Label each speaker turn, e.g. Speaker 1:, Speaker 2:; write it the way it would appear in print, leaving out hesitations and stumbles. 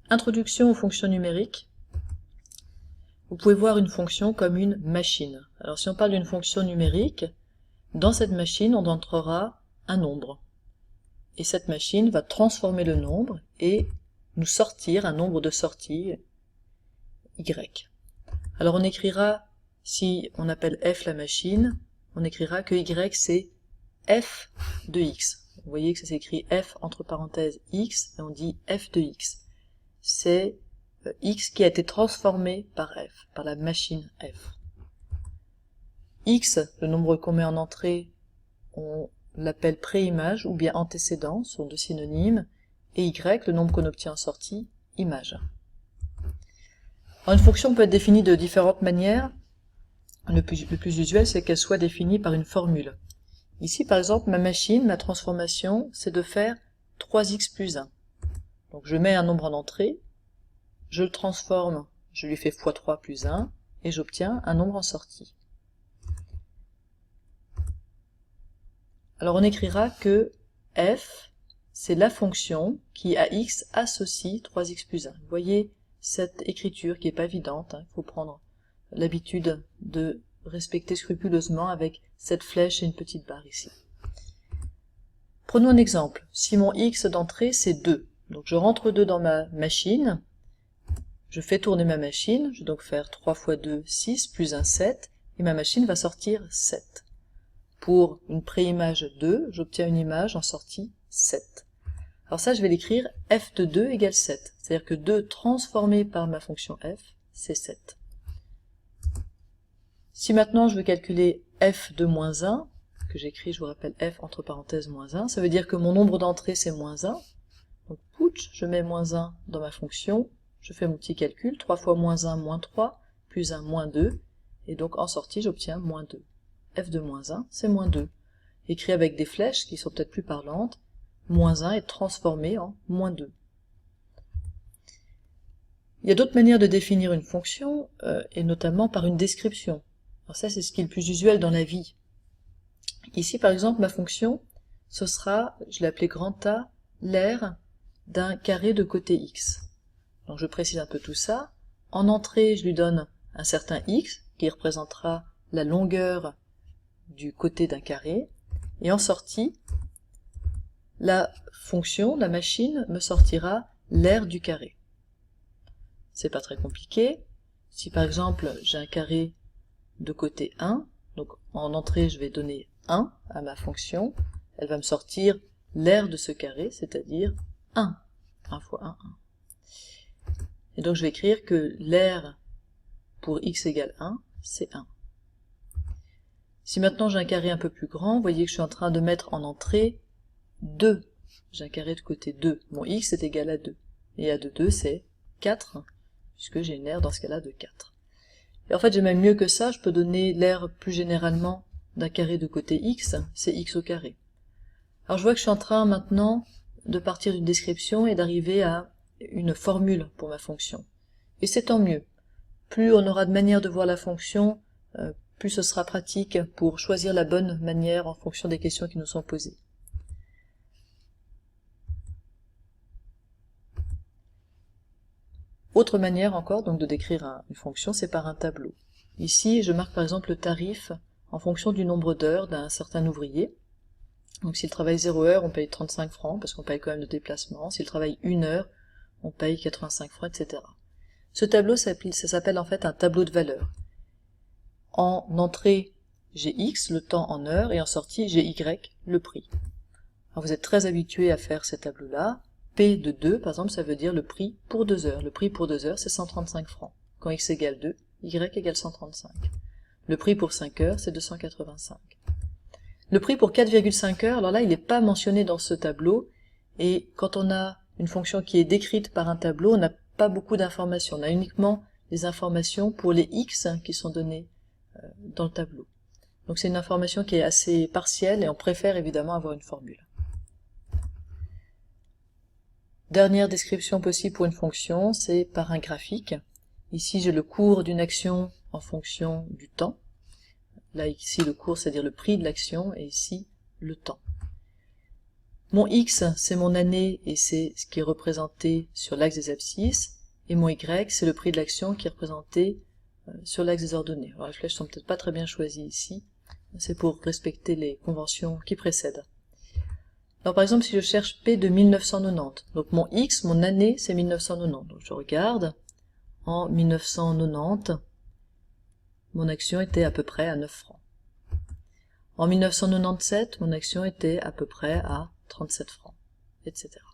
Speaker 1: Introduction aux fonctions numériques. Vous pouvez voir une fonction comme une machine. Alors si on parle d'une fonction numérique, dans cette machine on entrera un nombre. Et cette machine va transformer le nombre et nous sortir un nombre de sorties y. Alors on écrira, si on appelle f la machine, on écrira que y c'est f de x. Vous voyez que ça s'écrit f entre parenthèses x et on dit f de x. C'est x qui a été transformé par f, par la machine f. X, le nombre qu'on met en entrée, on l'appelle préimage ou bien antécédent, sont deux synonymes, et y, le nombre qu'on obtient en sortie, image. Alors, une fonction peut être définie de différentes manières. Le plus usuel, c'est qu'elle soit définie par une formule. Ici, par exemple, ma machine, ma transformation, c'est de faire 3x plus 1. Donc je mets un nombre en entrée, je le transforme, je lui fais x3 plus 1, et j'obtiens un nombre en sortie. Alors on écrira que f, c'est la fonction qui à x associe 3x plus 1. Vous voyez cette écriture qui n'est pas évidente, il faut prendre l'habitude de respecter scrupuleusement avec cette flèche et une petite barre ici. Prenons un exemple. Si mon x d'entrée c'est 2, donc je rentre 2 dans ma machine, je fais tourner ma machine, je vais donc faire 3 fois 2, 6, plus 1, 7, et ma machine va sortir 7. Pour une préimage 2, j'obtiens une image en sortie 7. Alors ça, je vais l'écrire f de 2 égale 7. C'est-à-dire que 2 transformé par ma fonction f, c'est 7. Si maintenant je veux calculer f de moins 1, que j'écris, je vous rappelle, f entre parenthèses moins 1, ça veut dire que mon nombre d'entrée c'est moins 1. Donc putsch, je mets moins 1 dans ma fonction, je fais mon petit calcul, 3 fois moins 1, moins 3, plus 1, moins 2, et donc en sortie j'obtiens moins 2. f de moins 1, c'est moins 2. Écrit avec des flèches qui sont peut-être plus parlantes, moins 1 est transformé en moins 2. Il y a d'autres manières de définir une fonction, et notamment par une description. Alors ça, c'est ce qui est le plus usuel dans la vie. Ici, par exemple, ma fonction, ce sera, je l'ai appelé grand A, l'aire d'un carré de côté x. Donc je précise un peu tout ça. En entrée, je lui donne un certain x, qui représentera la longueur du côté d'un carré, et en sortie, la fonction, la machine, me sortira l'aire du carré. C'est pas très compliqué. Si par exemple j'ai un carré de côté 1, donc en entrée je vais donner 1 à ma fonction, elle va me sortir l'aire de ce carré, c'est-à-dire 1. 1 fois 1, 1. Et donc je vais écrire que l'aire pour x égale 1, c'est 1. Si maintenant j'ai un carré un peu plus grand, vous voyez que je suis en train de mettre en entrée 2. J'ai un carré de côté 2. Mon x est égal à 2. Et a de 2, c'est 4, puisque j'ai une aire dans ce cas-là de 4. Et en fait, j'ai même mieux que ça, je peux donner l'aire plus généralement d'un carré de côté x, c'est x au carré. Alors je vois que je suis en train maintenant de partir d'une description et d'arriver à une formule pour ma fonction. Et c'est tant mieux. Plus on aura de manière de voir la fonction, plus ce sera pratique pour choisir la bonne manière en fonction des questions qui nous sont posées. Autre manière encore donc de décrire une fonction, c'est par un tableau. Ici, je marque par exemple le tarif en fonction du nombre d'heures d'un certain ouvrier. Donc s'il travaille 0 heure, on paye 35 francs, parce qu'on paye quand même le déplacement. S'il travaille 1 heure, on paye 85 francs, etc. Ce tableau, ça s'appelle en fait un tableau de valeurs. En entrée, j'ai x, le temps en heures, et en sortie, j'ai y, le prix. Alors vous êtes très habitués à faire ces tableaux-là. P de 2, par exemple, ça veut dire le prix pour 2 heures. Le prix pour 2 heures, c'est 135 francs. Quand x égale 2, y égale 135. Le prix pour 5 heures, c'est 285. Le prix pour 4,5 heures, alors là, il n'est pas mentionné dans ce tableau, et quand on a une fonction qui est décrite par un tableau, on n'a pas beaucoup d'informations. On a uniquement des informations pour les x qui sont données dans le tableau. Donc c'est une information qui est assez partielle, et on préfère évidemment avoir une formule. Dernière description possible pour une fonction, c'est par un graphique. Ici, j'ai le cours d'une action en fonction du temps. Là, ici, le cours, c'est-à-dire le prix de l'action, et ici, le temps. Mon X, c'est mon année et c'est ce qui est représenté sur l'axe des abscisses. Et mon Y, c'est le prix de l'action qui est représenté sur l'axe des ordonnées. Alors les flèches sont peut-être pas très bien choisies ici. C'est pour respecter les conventions qui précèdent. Alors par exemple, si je cherche P de 1990, donc mon X, mon année, c'est 1990. Donc je regarde, en 1990, mon action était à peu près à 9 francs. En 1997, mon action était à peu près à 37 francs, etc.